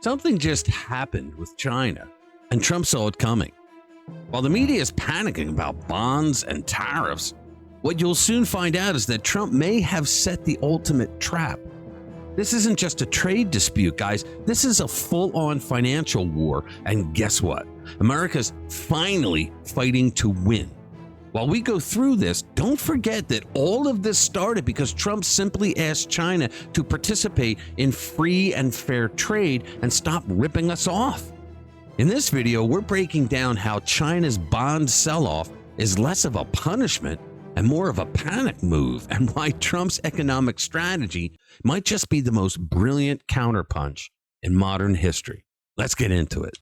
Something just happened with China, and Trump saw it coming. While the media is panicking about bonds and tariffs, what you'll soon find out is that Trump may have set the ultimate trap. This isn't just a trade dispute, guys. This is a full-on financial war, and guess what? America's finally fighting to win. While we go through this, don't forget that all of this started because Trump simply asked China to participate in free and fair trade and stop ripping us off. In this video, we're breaking down how China's bond sell-off is less of a punishment and more of a panic move, and why Trump's economic strategy might just be the most brilliant counterpunch in modern history. Let's get into it.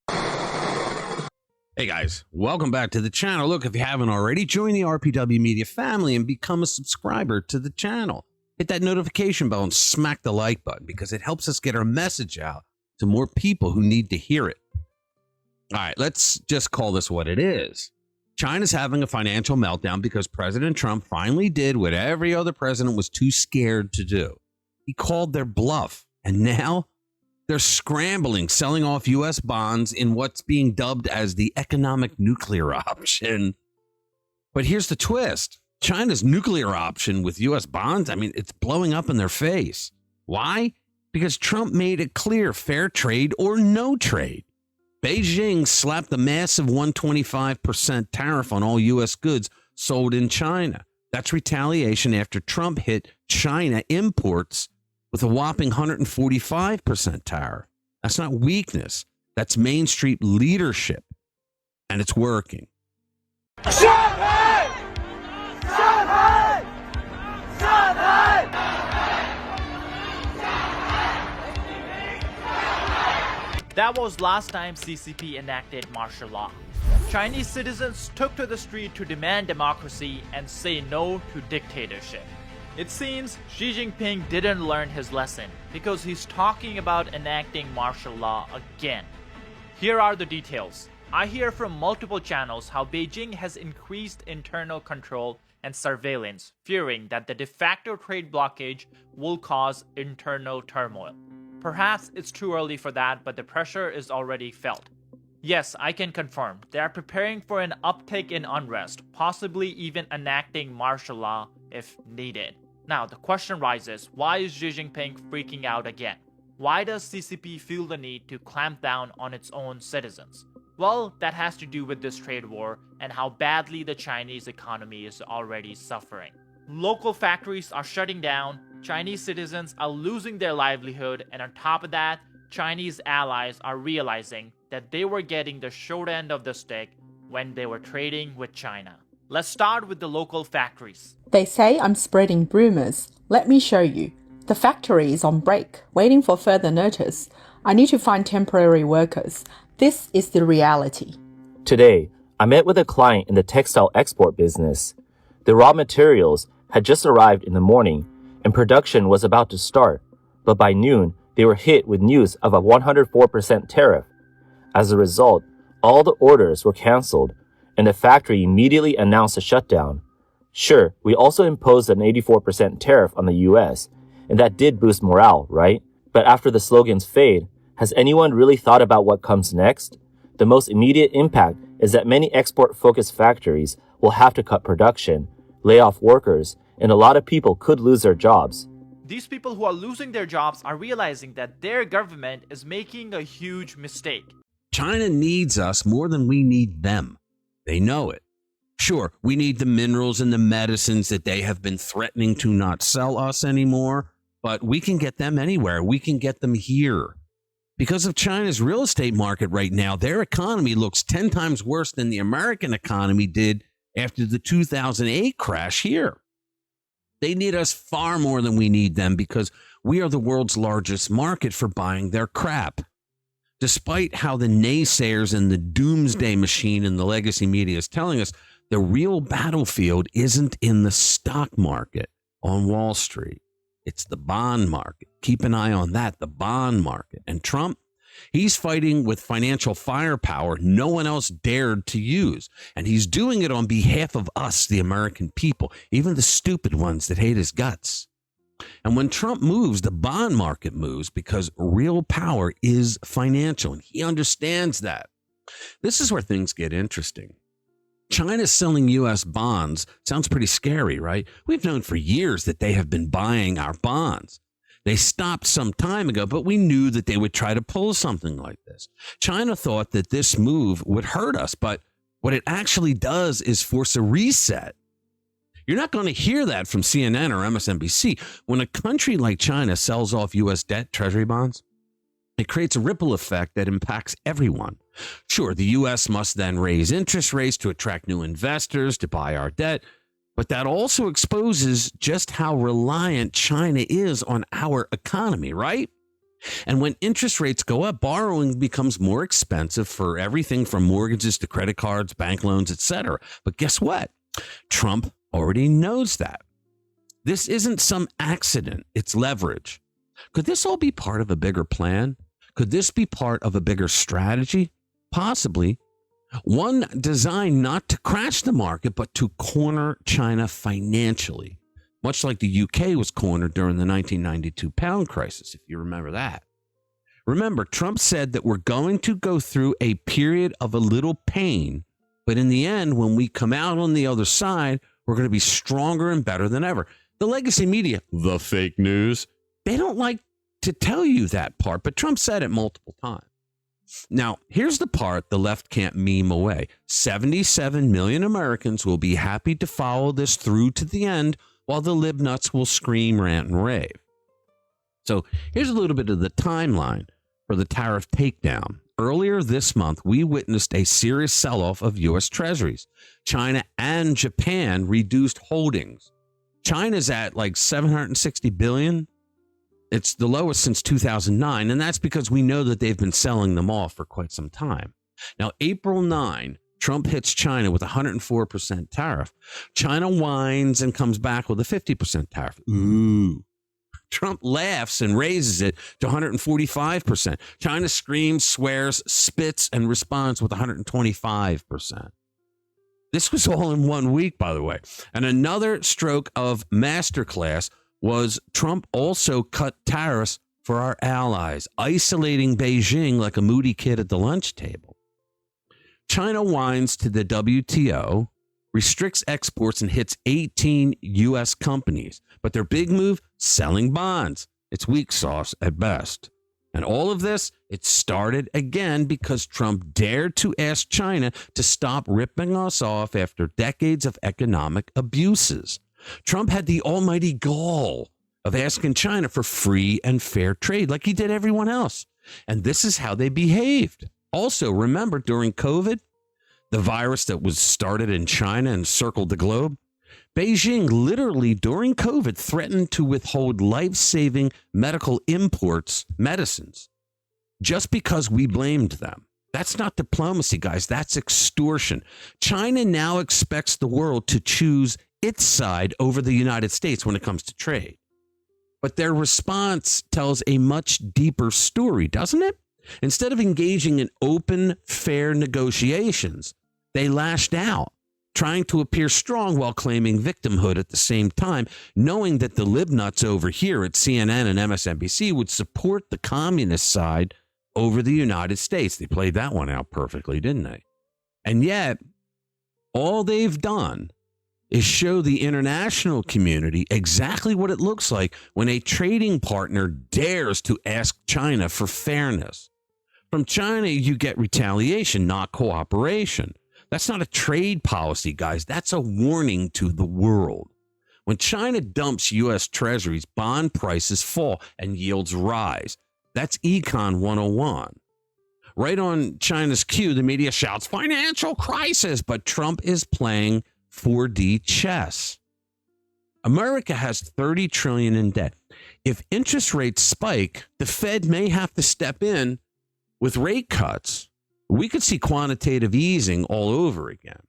Hey guys, welcome back to the channel. Look, if you haven't already, join the RPW Media family and become a subscriber to the channel. Hit that notification bell and smack the like button because it helps us get our message out to more people who need to hear it. All right, let's just call this what it is. China's having a financial meltdown because President Trump finally did what every other president was too scared to do. He called their bluff, and now they're scrambling, selling off U.S. bonds in what's being dubbed as the economic nuclear option. But here's the twist. China's nuclear option with U.S. bonds, it's blowing up in their face. Why? Because Trump made it clear, fair trade or no trade. Beijing slapped a massive 125% tariff on all U.S. goods sold in China. That's retaliation after Trump hit China imports with a whopping 145% tariff. That's not weakness. That's Main Street leadership. And it's working. Shanghai! Shanghai! Shanghai! That was last time CCP enacted martial law. Chinese citizens took to the street to demand democracy and say no to dictatorship. It seems Xi Jinping didn't learn his lesson because he's talking about enacting martial law again. Here are the details. I hear from multiple channels how Beijing has increased internal control and surveillance, fearing that the de facto trade blockage will cause internal turmoil. Perhaps it's too early for that, but the pressure is already felt. Yes, I can confirm, they are preparing for an uptick in unrest, possibly even enacting martial law if needed. Now, the question rises, why is Xi Jinping freaking out again? Why does CCP feel the need to clamp down on its own citizens? Well, that has to do with this trade war and how badly the Chinese economy is already suffering. Local factories are shutting down, Chinese citizens are losing their livelihood, and on top of that, Chinese allies are realizing that they were getting the short end of the stick when they were trading with China. Let's start with the local factories. They say I'm spreading rumors. Let me show you. The factory is on break, waiting for further notice. I need to find temporary workers. This is the reality. Today, I met with a client in the textile export business. The raw materials had just arrived in the morning, and production was about to start. But by noon, they were hit with news of a 104% tariff. As a result, all the orders were canceled, and the factory immediately announced a shutdown. Sure, we also imposed an 84% tariff on the US, and that did boost morale, right? But after the slogans fade, has anyone really thought about what comes next? The most immediate impact is that many export-focused factories will have to cut production, lay off workers, and a lot of people could lose their jobs. These people who are losing their jobs are realizing that their government is making a huge mistake. China needs us more than we need them. They know it. Sure, we need the minerals and the medicines that they have been threatening to not sell us anymore, but we can get them anywhere. We can get them here. Because of China's real estate market right now, their economy looks 10 times worse than the American economy did after the 2008 crash here. They need us far more than we need them because we are the world's largest market for buying their crap. Despite how the naysayers and the doomsday machine in the legacy media is telling us, the real battlefield isn't in the stock market on Wall Street. It's the bond market. Keep an eye on that, the bond market. And Trump, he's fighting with financial firepower no one else dared to use. And he's doing it on behalf of us, the American people, even the stupid ones that hate his guts. And when Trump moves, the bond market moves because real power is financial, and he understands that. This is where things get interesting. China selling U.S. bonds sounds pretty scary, right? We've known for years that they have been buying our bonds. They stopped some time ago, but we knew that they would try to pull something like this. China thought that this move would hurt us, but what it actually does is force a reset. You're not going to hear that from CNN or MSNBC. When a country like China sells off U.S. debt, treasury bonds, it creates a ripple effect that impacts everyone. Sure, the U.S. must then raise interest rates to attract new investors to buy our debt, but that also exposes just how reliant China is on our economy, right? And when interest rates go up, borrowing becomes more expensive for everything from mortgages to credit cards, bank loans, etc. But guess what? Trump already knows that. This isn't some accident, it's leverage. Could this all be part of a bigger plan? Could this be part of a bigger strategy? Possibly. One designed not to crash the market, but to corner China financially, much like the UK was cornered during the 1992 pound crisis, if you remember that. Remember, Trump said that we're going to go through a period of a little pain, but in the end, when we come out on the other side, we're going to be stronger and better than ever. The legacy media, the fake news, they don't like to tell you that part, but Trump said it multiple times. Now, here's the part the left can't meme away. 77 million Americans will be happy to follow this through to the end, while the libnuts will scream, rant, and rave. So here's a little bit of the timeline for the tariff takedown. Earlier this month, we witnessed a serious sell-off of U.S. treasuries. China and Japan reduced holdings. China's at like 760 billion. It's the lowest since 2009, and that's because we know that they've been selling them off for quite some time. Now, April 9, Trump hits China with a 104% tariff. China whines and comes back with a 50% tariff. Ooh. Trump laughs and raises it to 145%. China screams, swears, spits, and responds with 125%. This was all in 1 week, by the way. And another stroke of masterclass was Trump also cut tariffs for our allies, isolating Beijing like a moody kid at the lunch table. China whines to the WTO, restricts exports, and hits 18 U.S. companies. But their big move, selling bonds. It's weak sauce at best. And all of this, it started again because Trump dared to ask China to stop ripping us off after decades of economic abuses. Trump had the almighty gall of asking China for free and fair trade like he did everyone else. And this is how they behaved. Also, remember during COVID, the virus that was started in China and circled the globe, Beijing literally during COVID threatened to withhold life-saving medical imports, medicines, just because we blamed them. That's not diplomacy, guys. That's extortion. China now expects the world to choose its side over the United States when it comes to trade. But their response tells a much deeper story, doesn't it? Instead of engaging in open, fair negotiations, they lashed out, trying to appear strong while claiming victimhood at the same time, knowing that the libnuts over here at CNN and MSNBC would support the communist side over the United States. They played that one out perfectly, didn't they? And yet, all they've done is show the international community exactly what it looks like when a trading partner dares to ask China for fairness. From China, you get retaliation, not cooperation. That's not a trade policy, guys. That's a warning to the world. When China dumps U.S. treasuries, bond prices fall and yields rise. That's Econ 101. Right on China's cue, the media shouts, financial crisis, but Trump is playing 4D chess. America has $30 trillion in debt. If interest rates spike, the Fed may have to step in with rate cuts. We could see quantitative easing all over again.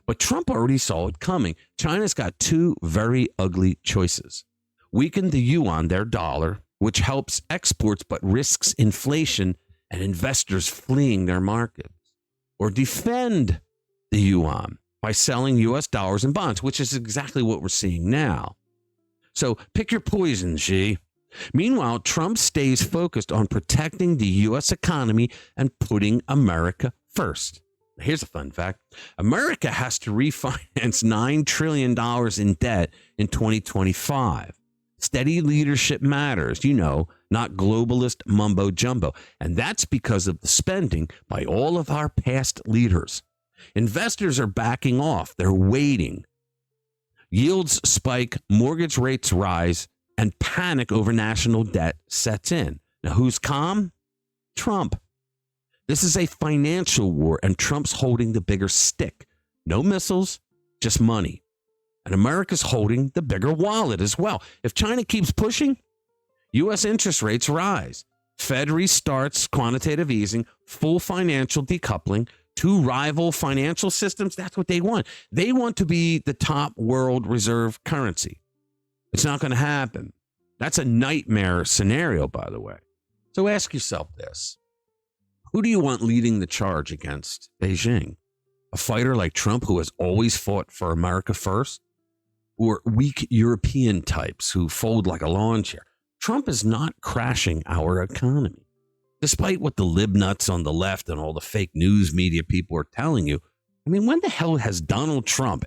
But Trump already saw it coming. China's got two very ugly choices. Weaken the yuan, their dollar, which helps exports but risks inflation and investors fleeing their markets. Or defend the yuan by selling U.S. dollars and bonds, which is exactly what we're seeing now. So pick your poison, Xi. Meanwhile, Trump stays focused on protecting the U.S. economy and putting America first. Here's a fun fact. America has to refinance $9 trillion in debt in 2025. Steady leadership matters, not globalist mumbo jumbo. And that's because of the spending by all of our past leaders. Investors are backing off. They're waiting. Yields spike, mortgage rates rise, and panic over national debt sets in. Now, who's calm? Trump. This is a financial war, and Trump's holding the bigger stick. No missiles, just money. And America's holding the bigger wallet as well. If China keeps pushing, U.S. interest rates rise. Fed restarts quantitative easing, full financial decoupling, two rival financial systems. That's what they want. They want to be the top world reserve currency. It's not going to happen. That's a nightmare scenario, by the way. So ask yourself this. Who do you want leading the charge against Beijing? A fighter like Trump, who has always fought for America first? Or weak European types who fold like a lawn chair? Trump is not crashing our economy. Despite what the lib nuts on the left and all the fake news media people are telling you, when the hell has Donald Trump,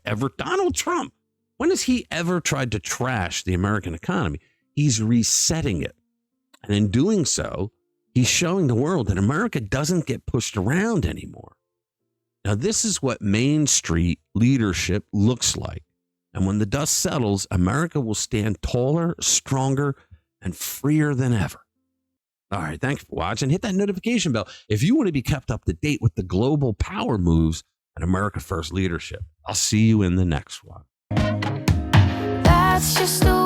when has he ever tried to trash the American economy? He's resetting it. And in doing so, he's showing the world that America doesn't get pushed around anymore. Now, this is what Main Street leadership looks like. And when the dust settles, America will stand taller, stronger, and freer than ever. All right, thanks for watching. Hit that notification bell if you want to be kept up to date with the global power moves and America First leadership. I'll see you in the next one. That's just the